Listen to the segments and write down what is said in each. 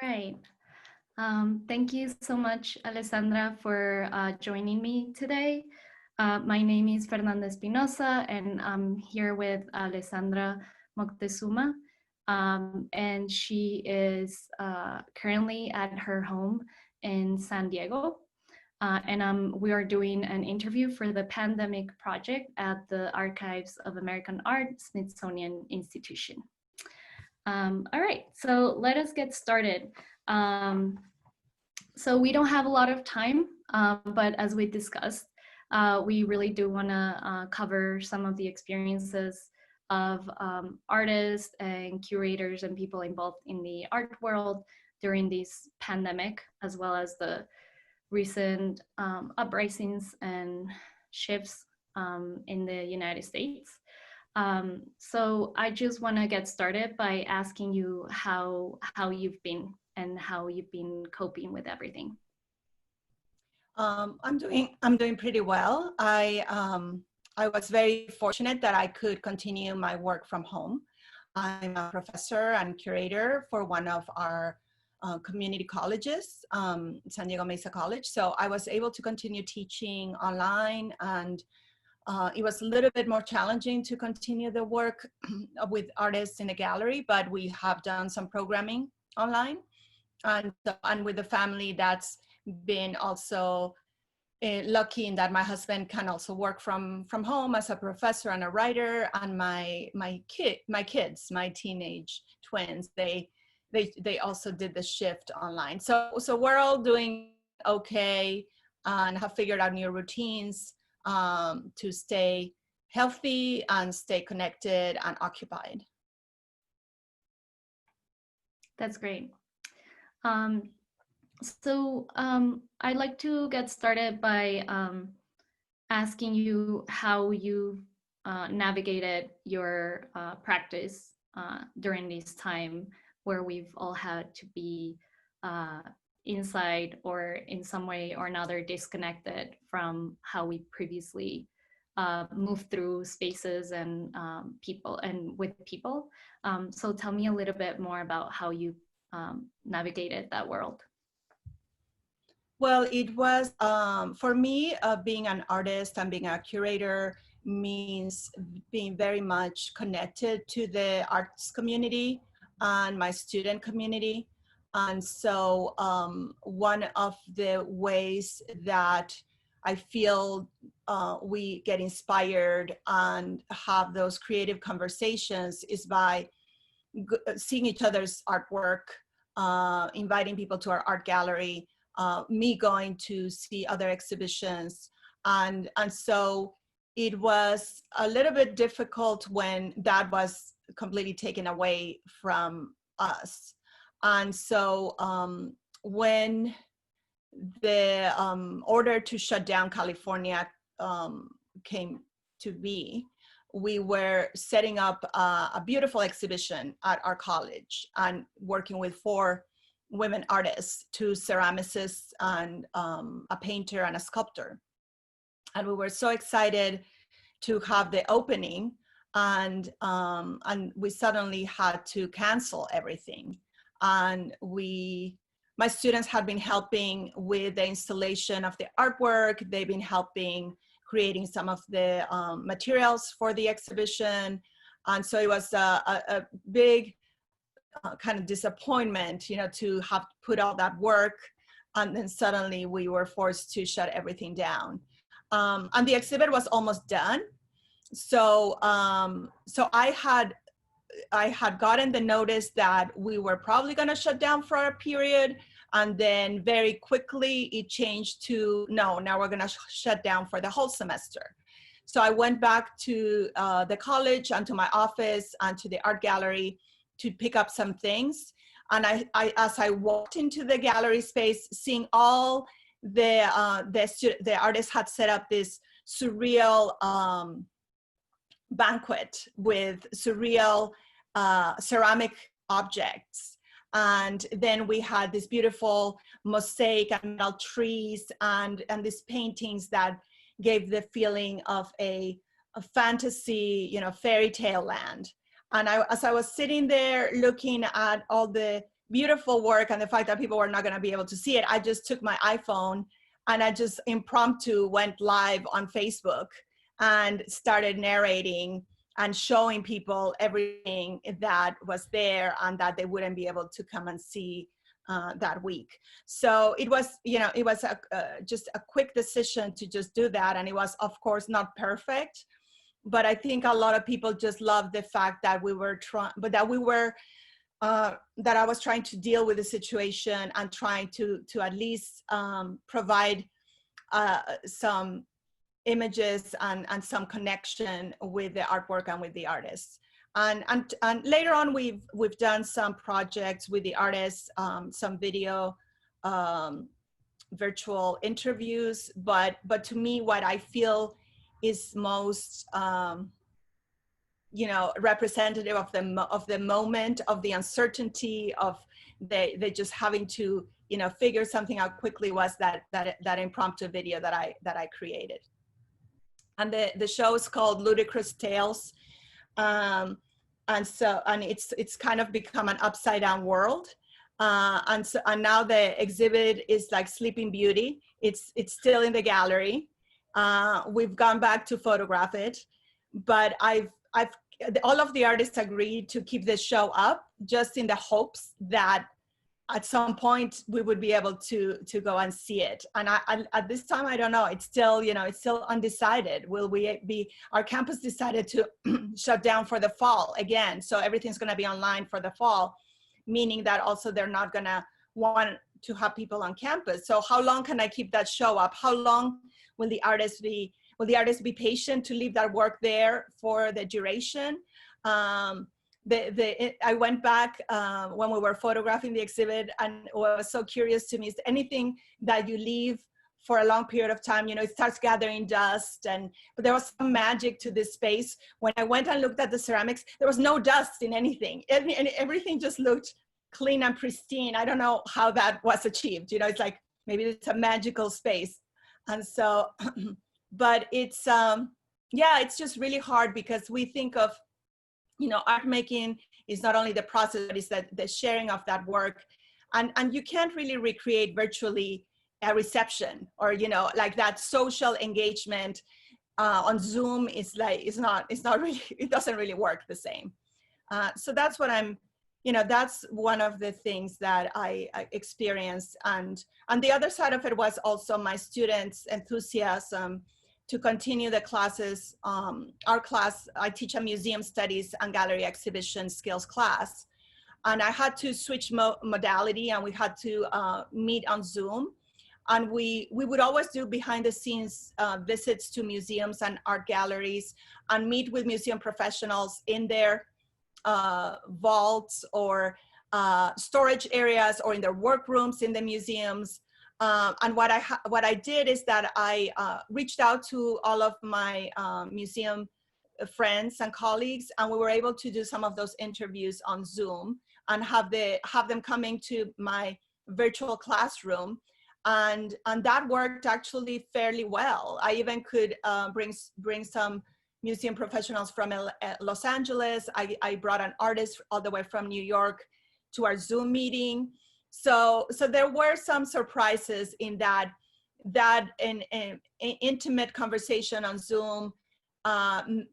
Right. Thank you so much, Alessandra, for joining me today. My name is Fernanda Espinosa, and I'm here with Alessandra Moctezuma. And she is currently at her home in San Diego. We are doing an interview for the Pandemic Project at the Archives of American Art, Smithsonian Institution. All right, so let us get started. So we don't have a lot of time, but as we discussed, we really do want to cover some of the experiences of artists and curators and people involved in the art world during this pandemic, as well as the recent uprisings and shifts in the United States. So I just want to get started by asking you how you've been and how you've been coping with everything. I'm doing pretty well. I was very fortunate that I could continue my work from home. I'm a professor and curator for one of our community colleges, San Diego Mesa College. So I was able to continue teaching online, and it was a little bit more challenging to continue the work with artists in the gallery, but we have done some programming online. And with the family, that's been also lucky in that my husband can also work from home as a professor and a writer, and my kids, my teenage twins, they also did the shift online. So we're all doing okay and have figured out new routines to stay healthy and stay connected and occupied. That's great. I'd like to get started by asking you how you navigated your practice during this time where we've all had to be inside or in some way or another disconnected from how we previously moved through spaces and people and with people. So tell me a little bit more about how you navigated that world. Well, it was, for me, being an artist and being a curator means being very much connected to the arts community and my student community. And so one of the ways that I feel we get inspired and have those creative conversations is by seeing each other's artwork, inviting people to our art gallery, me going to see other exhibitions. And so it was a little bit difficult when that was completely taken away from us. And so when the order to shut down California came to be, we were setting up a beautiful exhibition at our college and working with 4 women artists, 2 ceramicists and a painter and a sculptor. And we were so excited to have the opening, and we suddenly had to cancel everything. And my students had been helping with the installation of the artwork. They've been helping creating some of the materials for the exhibition. And so it was a big kind of disappointment, to have put all that work, and then suddenly we were forced to shut everything down. And the exhibit was almost done. So I had gotten the notice that we were probably going to shut down for a period, and then very quickly it changed to, no, now we're going to shut down for the whole semester. So I went back to the college and to my office and to the art gallery to pick up some things. And as I walked into the gallery space, seeing all the artists had set up this surreal banquet with surreal ceramic objects. And then we had this beautiful mosaic and metal trees and these paintings that gave the feeling of a fantasy, fairy tale land. And as I was sitting there looking at all the beautiful work and the fact that people were not going to be able to see it, I just took my iPhone and I just impromptu went live on Facebook and started narrating and showing people everything that was there and that they wouldn't be able to come and see that week. So it was, it was just a quick decision to just do that. And it was, of course, not perfect, but I think a lot of people just loved the fact that we were trying, but that we were, that I was trying to deal with the situation and trying to at least provide some images and some connection with the artwork and with the artists. And later on, we've done some projects with the artists, some video, virtual interviews. But to me, what I feel is most representative of the moment, of the uncertainty, of they just having to figure something out quickly, was that impromptu video that I created. And the show is called Ludicrous Tales, and it's kind of become an upside down world, and now the exhibit is like Sleeping Beauty. It's still in the gallery. We've gone back to photograph it, but all of the artists agreed to keep the show up, just in the hopes that at some point we would be able to go and see it. And at this time, I don't know. It's still, it's still undecided. Will we be? Our campus decided to shut down for the fall again, so everything's going to be online for the fall, meaning that also they're not going to want to have people on campus. So how long can I keep that show up? How long will the artists be? Will the artists be patient to leave that work there for the duration? I went back when we were photographing the exhibit, and what was so curious to me is anything that you leave for a long period of time, it starts gathering dust. But there was some magic to this space. When I went and looked at the ceramics, there was no dust in anything. And everything just looked clean and pristine. I don't know how that was achieved. It's like, maybe it's a magical space. And so, but it's, it's just really hard, because we think of, art making is not only the process, but it's the sharing of that work. And you can't really recreate virtually a reception, or, like that social engagement on Zoom is like, it's not really, it doesn't really work the same. So that's what that's one of the things that I experienced. And the other side of it was also my students' enthusiasm to continue the classes. Our class, I teach a museum studies and gallery exhibition skills class. And I had to switch modality, and we had to meet on Zoom. And we would always do behind the scenes visits to museums and art galleries, and meet with museum professionals in their vaults or storage areas, or in their workrooms in the museums. And what I did is that I reached out to all of my museum friends and colleagues, and we were able to do some of those interviews on Zoom, and have them coming to my virtual classroom. And that worked actually fairly well. I even could bring some museum professionals from Los Angeles. I brought an artist all the way from New York to our Zoom meeting. So there were some surprises in that an intimate conversation on Zoom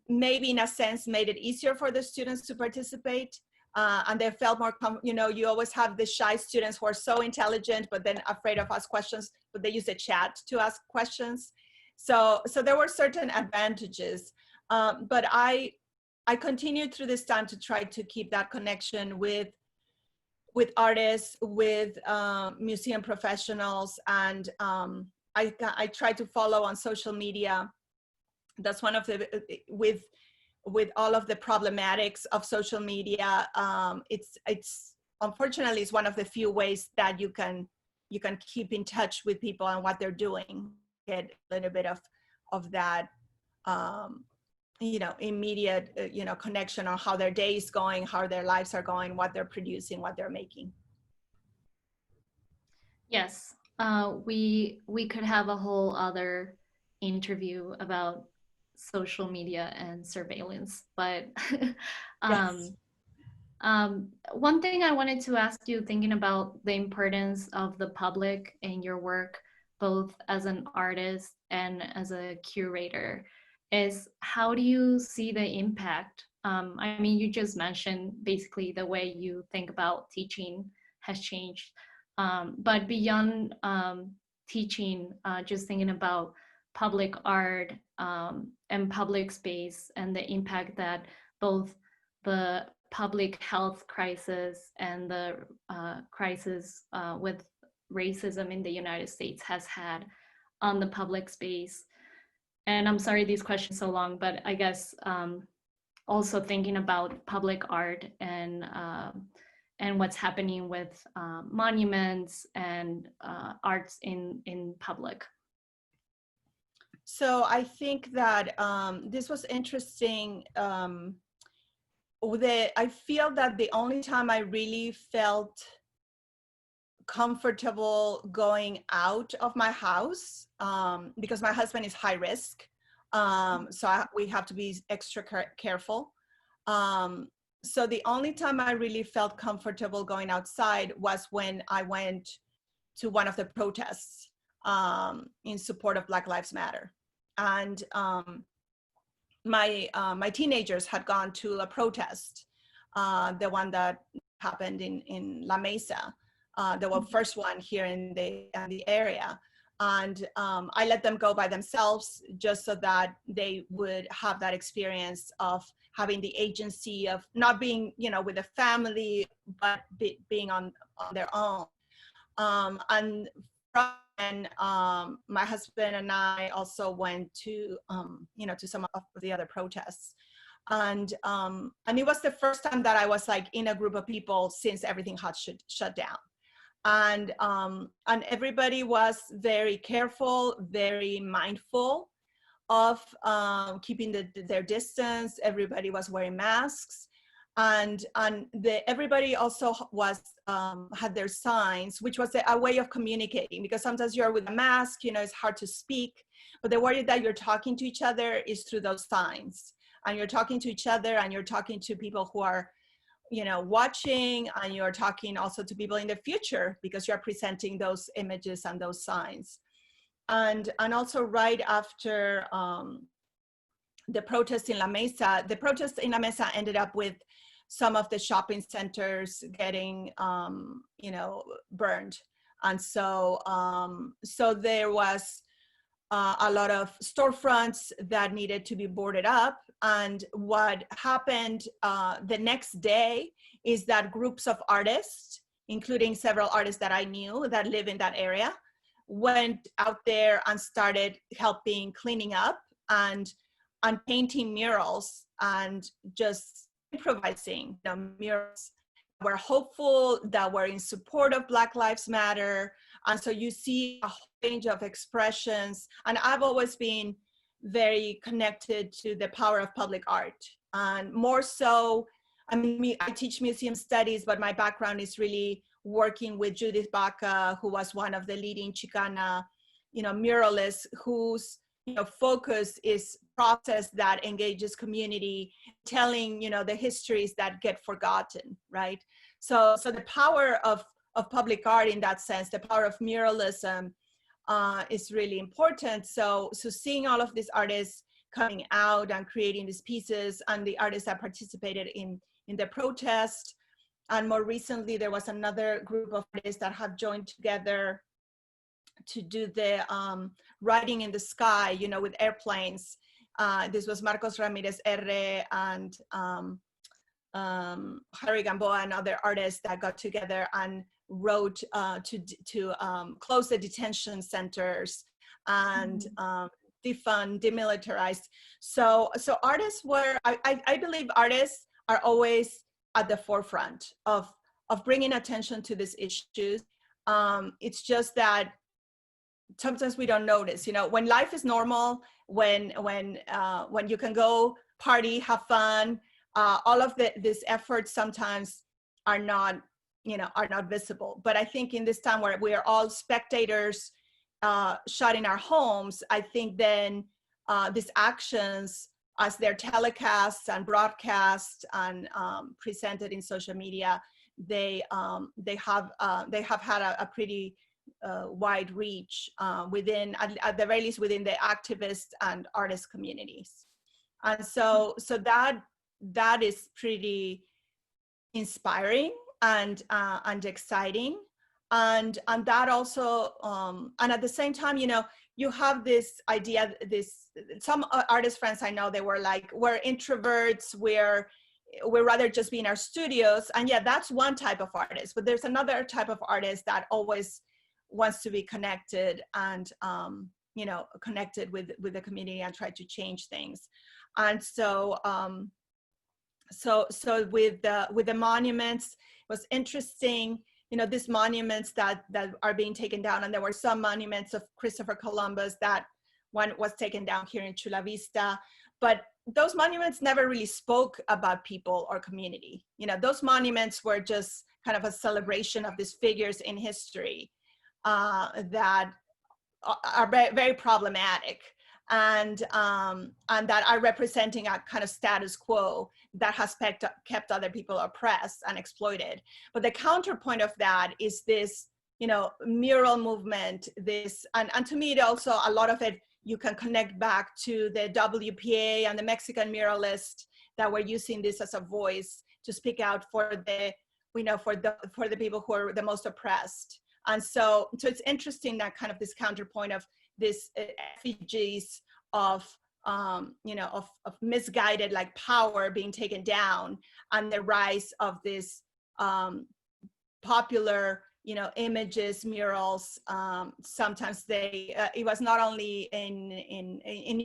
maybe in a sense made it easier for the students to participate. And they felt more, you always have the shy students who are so intelligent, but then afraid of ask questions, but they use the chat to ask questions. So there were certain advantages. But I continued through this time to try to keep that connection with artists, with museum professionals, and I try to follow on social media. That's one of the, with all of the problematics of social media, it's unfortunately it's one of the few ways that you can keep in touch with people and what they're doing, get a little bit of that immediate connection on how their day is going, how their lives are going, what they're producing, what they're making. Yes, we could have a whole other interview about social media and surveillance, but Yes. One thing I wanted to ask you, thinking about the importance of the public in your work, both as an artist and as a curator, is how do you see the impact? I mean, you just mentioned basically the way you think about teaching has changed. But beyond teaching, just thinking about public art and public space and the impact that both the public health crisis and the crisis with racism in the United States has had on the public space. And I'm sorry these questions so long, but I guess also thinking about public art and what's happening with monuments and arts in public. So I think that this was interesting. I feel that the only time I really felt comfortable going out of my house, because my husband is high risk, so we have to be extra careful. So the only time I really felt comfortable going outside was when I went to one of the protests in support of Black Lives Matter. And my teenagers had gone to a protest, the one that happened in La Mesa, the first one here in the area. And I let them go by themselves just so that they would have that experience of having the agency of not being, with a family, but being on their own. And my husband and I also went to, to some of the other protests. And it was the first time that I was like in a group of people since everything had shut down. And everybody was very careful, very mindful of keeping their distance. Everybody was wearing masks. And everybody also was had their signs, which was a way of communicating, because sometimes you're with a mask, it's hard to speak, but the way that you're talking to each other is through those signs. And you're talking to each other, and you're talking to people who are, watching, and you're talking also to people in the future because you're presenting those images and those signs. And also right after the protest in La Mesa, ended up with some of the shopping centers getting, burned. And so, there was a lot of storefronts that needed to be boarded up. And what happened the next day is that groups of artists, including several artists that I knew that live in that area, went out there and started helping cleaning up and painting murals and just improvising murals that were hopeful, that were in support of Black Lives Matter. And so you see a whole range of expressions. And I've always been very connected to the power of public art. And more so, I teach museum studies, but my background is really working with Judith Baca, who was one of the leading Chicana, muralists, whose focus is process that engages community, telling the histories that get forgotten, right? So the power of public art in that sense, the power of muralism is really important. So seeing all of these artists coming out and creating these pieces, and the artists that participated in the protest. And more recently, there was another group of artists that have joined together to do the writing in the sky, with airplanes. This was Marcos Ramirez R. and Harry Gamboa and other artists that got together and wrote to close the detention centers and defund, demilitarize. So artists were, I believe artists are always at the forefront of bringing attention to these issues. It's just that sometimes we don't notice, when life is normal, when you can go party, have fun, all of these efforts sometimes are not visible. But I think in this time where we are all spectators, shut in our homes, I think then these actions as they're telecasts and broadcast and presented in social media, they have had a pretty wide reach within, at the very least, within the activist and artist communities. And so that is pretty inspiring and exciting. And that also, and at the same time, you have this idea, some artist friends I know, they were like, we're introverts, we're rather just be in our studios. And yeah, that's one type of artist, but there's another type of artist that always wants to be connected and, connected with the community and try to change things. And so, so with the monuments, it was interesting, these monuments that are being taken down. And there were some monuments of Christopher Columbus, that one was taken down here in Chula Vista, but those monuments never really spoke about people or community. Those monuments were just kind of a celebration of these figures in history that are very, very problematic, and that are representing a kind of status quo that has kept other people oppressed and exploited. But the counterpoint of that is this, mural movement, and to me, it also, a lot of it, you can connect back to the WPA and the Mexican muralists that were using this as a voice to speak out for the people who are the most oppressed. And so it's interesting that kind of this counterpoint of this effigies of misguided like power being taken down, and the rise of this popular images, murals. Sometimes it was not only in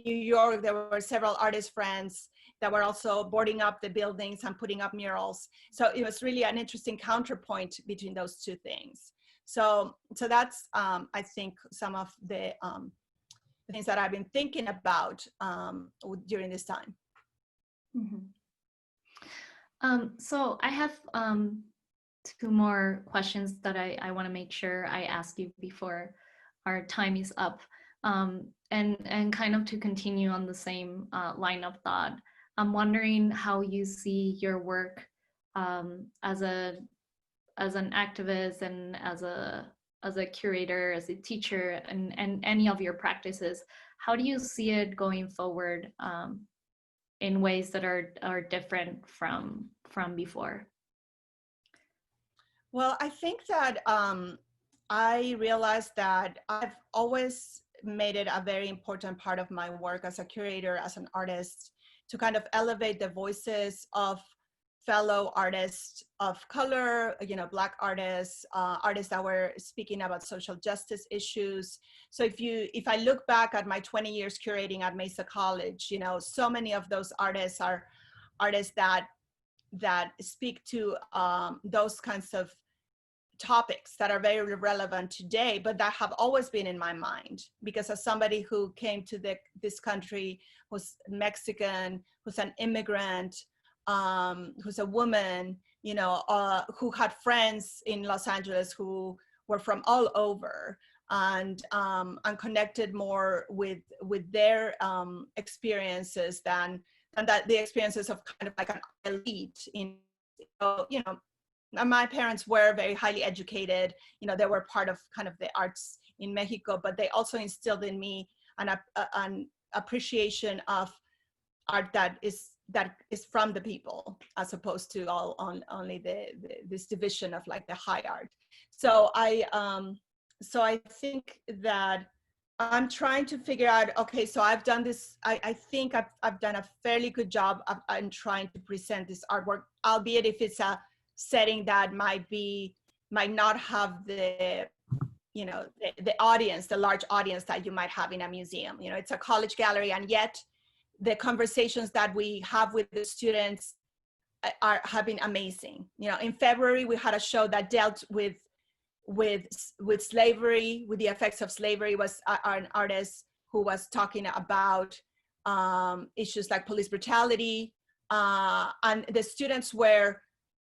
New York, there were several artist friends that were also boarding up the buildings and putting up murals. So it was really an interesting counterpoint between those two things. So that's, I think, some of the things that I've been thinking about during this time. Mm-hmm. So I have two more questions that I want to make sure I ask you before our time is up. And kind of to continue on the same line of thought, I'm wondering how you see your work as an activist and as a curator, as a teacher, and any of your practices. How do you see it going forward in ways that are different from before? Well, I think that I realized that I've always made it a very important part of my work as a curator, as an artist, to kind of elevate the voices of fellow artists of color, Black artists, artists that were speaking about social justice issues. So if I look back at my 20 years curating at Mesa College, so many of those artists are artists that speak to those kinds of topics that are very relevant today, but that have always been in my mind, because as somebody who came to this country, who's Mexican, who's an immigrant, who's a woman, who had friends in Los Angeles who were from all over, and connected more with their experiences than that the experiences of kind of like an elite in, my parents were very highly educated, they were part of kind of the arts in Mexico, but they also instilled in me an appreciation of art that is from the people, as opposed to only this division of like the high art. So I think that I'm trying to figure out, okay, so I've done this, I think I've done a fairly good job in trying to present this artwork, albeit if it's a setting that might not have the audience, the large audience that you might have in a museum. It's a college gallery, and yet the conversations that we have with the students have been amazing. In February, we had a show that dealt with slavery, with the effects of slavery. Was an artist who was talking about issues like police brutality, and the students were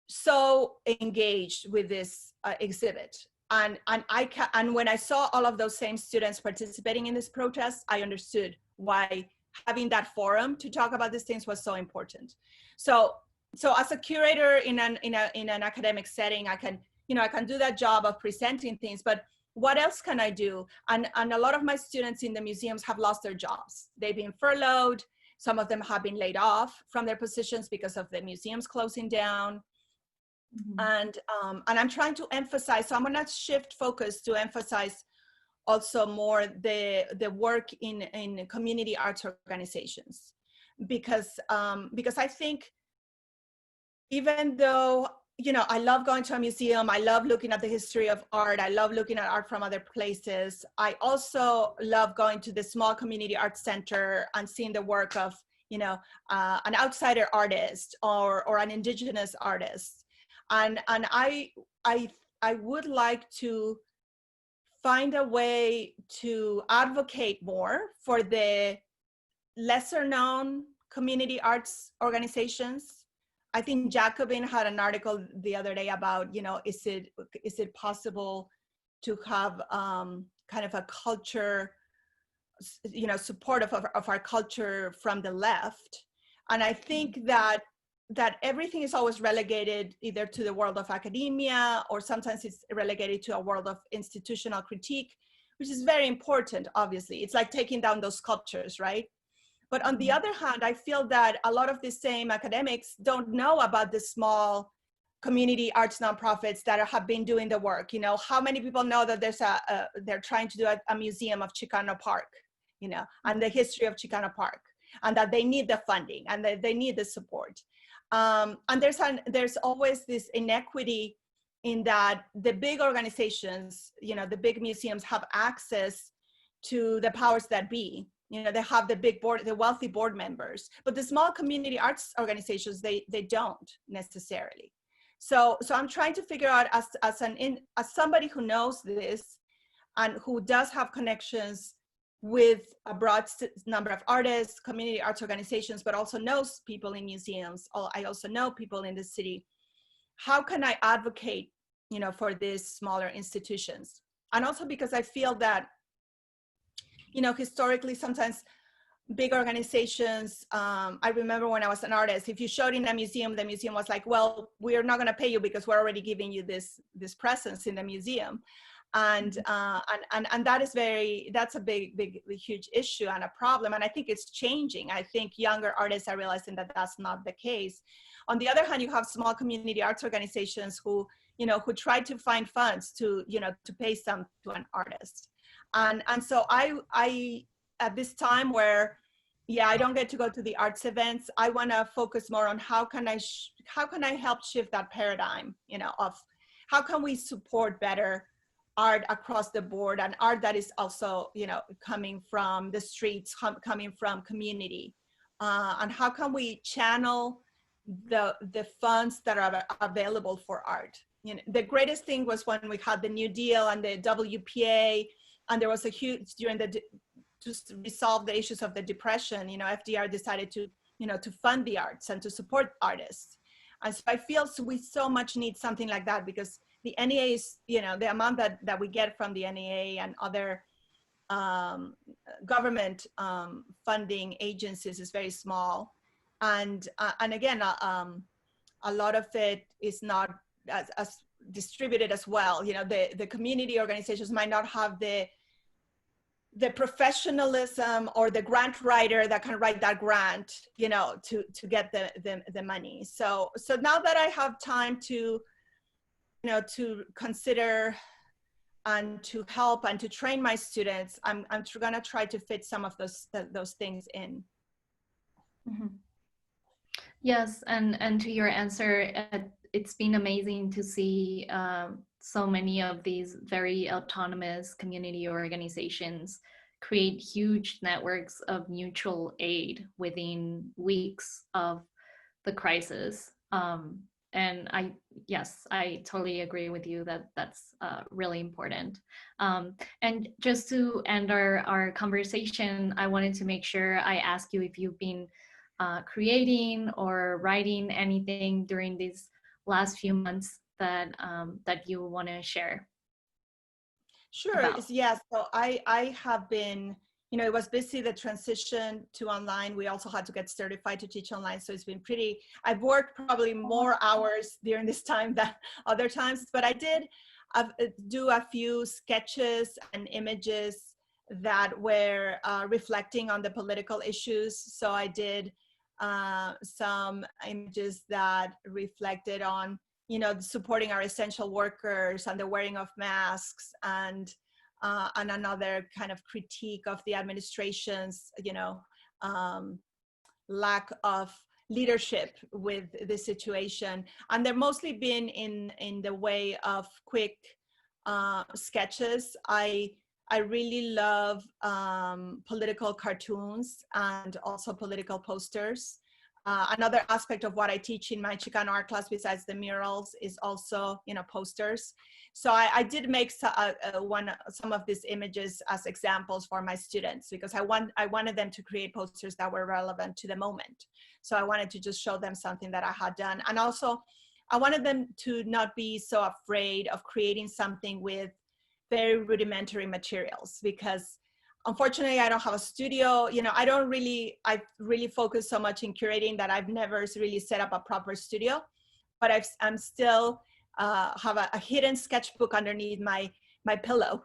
so engaged with this exhibit. And when I saw all of those same students participating in this protest, I understood why having that forum to talk about these things was so important. So as a curator in an academic setting, I can, I can do that job of presenting things, but what else can I do? And a lot of my students in the museums have lost their jobs. They've been furloughed. Some of them have been laid off from their positions because of the museums closing down. Mm-hmm. And I'm trying to emphasize, so I'm gonna shift focus to emphasize also more the work in community arts organizations, because I think even though, I love going to a museum, I love looking at the history of art, I love looking at art from other places, I also love going to the small community arts center and seeing the work of, an outsider artist or an indigenous artist. And I would like to find a way to advocate more for the lesser known community arts organizations. I think Jacobin had an article the other day about, is it possible to have kind of a culture, support of our culture from the left. And I think that everything is always relegated either to the world of academia, or sometimes it's relegated to a world of institutional critique, which is very important, obviously. It's like taking down those sculptures, right? But on the other hand, I feel that a lot of the same academics don't know about the small community arts nonprofits that have been doing the work. How many people know that they're trying to do a museum of Chicano Park, and the history of Chicano Park, and that they need the funding and that they need the support. And there's always this inequity in that the big organizations, the big museums have access to the powers that be. They have the big board, the wealthy board members, but the small community arts organizations, they don't necessarily. So I'm trying to figure out, as somebody who knows this and who does have connections with a broad number of artists, community arts organizations, but also knows people in museums. I also know people in the city. How can I advocate, for these smaller institutions? And also because I feel that, historically, sometimes big organizations, I remember when I was an artist, if you showed in a museum, the museum was like, well, we're not going to pay you because we're already giving you this presence in the museum. And that's a big, huge issue and a problem. And I think it's changing. I think younger artists are realizing that that's not the case. On the other hand, you have small community arts organizations who try to find funds to pay some to an artist. And so I at this time where, I don't get to go to the arts events, I want to focus more on how can I help shift that paradigm, of how can we support better art across the board, and art that is also, coming from the streets, coming from community, and how can we channel the funds that are available for art. The greatest thing was when we had the New Deal and the WPA, and there was a huge, to resolve the issues of the Depression, FDR decided to fund the arts and to support artists. And so I feel we so much need something like that, because the NEA is, the amount that we get from the NEA and other government funding agencies is very small. And again, a lot of it is not as distributed as well. The community organizations might not have the professionalism or the grant writer that can write that grant, to get the money. So now that I have time to consider and to help and to train my students, I'm gonna try to fit some of those things in. Mm-hmm. Yes, and to your answer, it's been amazing to see so many of these very autonomous community organizations create huge networks of mutual aid within weeks of the crisis. And I totally agree with you that that's really important. And just to end our conversation, I wanted to make sure I ask you if you've been creating or writing anything during these last few months that you want to share. Sure. Yes. So I have been, it was busy, the transition to online. We also had to get certified to teach online. So it's been pretty, I've worked probably more hours during this time than other times, but I did do a few sketches and images that were reflecting on the political issues. So I did some images that reflected on, supporting our essential workers and the wearing of masks, and another kind of critique of the administration's, lack of leadership with the situation. And they're mostly been in the way of quick sketches. I really love political cartoons and also political posters. Another aspect of what I teach in my Chicano art class, besides the murals, is also, posters. So I did make some of these images as examples for my students, because I wanted them to create posters that were relevant to the moment. So I wanted to just show them something that I had done. And also I wanted them to not be so afraid of creating something with very rudimentary materials, because unfortunately I don't have a studio. I really focus so much in curating that I've never really set up a proper studio, but I'm still have a hidden sketchbook underneath my pillow,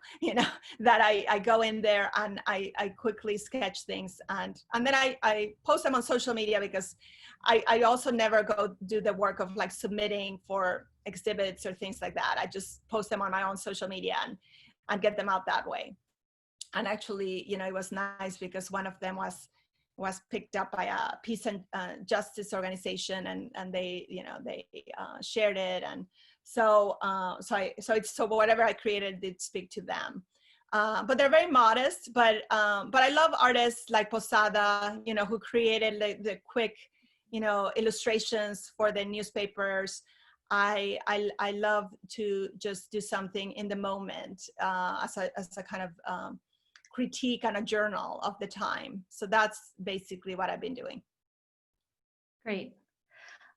that I go in there and I quickly sketch things, and then I post them on social media, because I also never go do the work of like submitting for exhibits or things like that. I just post them on my own social media and get them out that way. And actually, it was nice because one of them was picked up by a peace and justice organization, and they shared it, and so whatever I created did speak to them. But they're very modest. But I love artists like Posada, who created the quick, illustrations for the newspapers. I love to just do something in the moment as a kind of critique and a journal of the time. So that's basically what I've been doing. Great.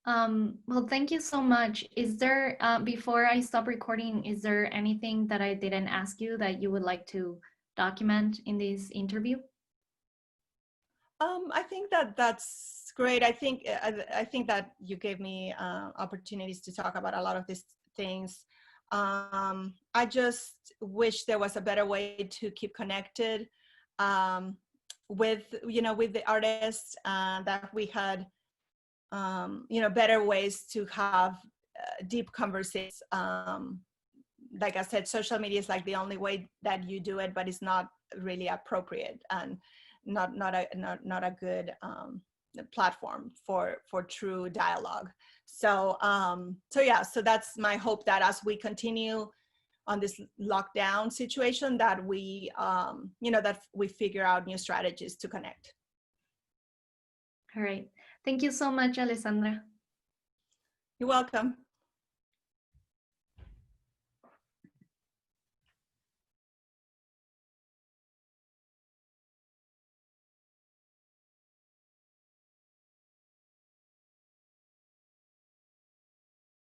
Well, thank you so much. Is there, before I stop recording, is there anything that I didn't ask you that you would like to document in this interview? I think that's great. I think that you gave me opportunities to talk about a lot of these things. I just wish there was a better way to keep connected with the artists, that we had better ways to have deep conversations. Like I said, social media is like the only way that you do it, but it's not really appropriate and not a good platform for true dialogue. So so that's my hope, that as we continue on this lockdown situation, that we that we figure out new strategies to connect. All right. Thank you so much, Alessandra. You're welcome.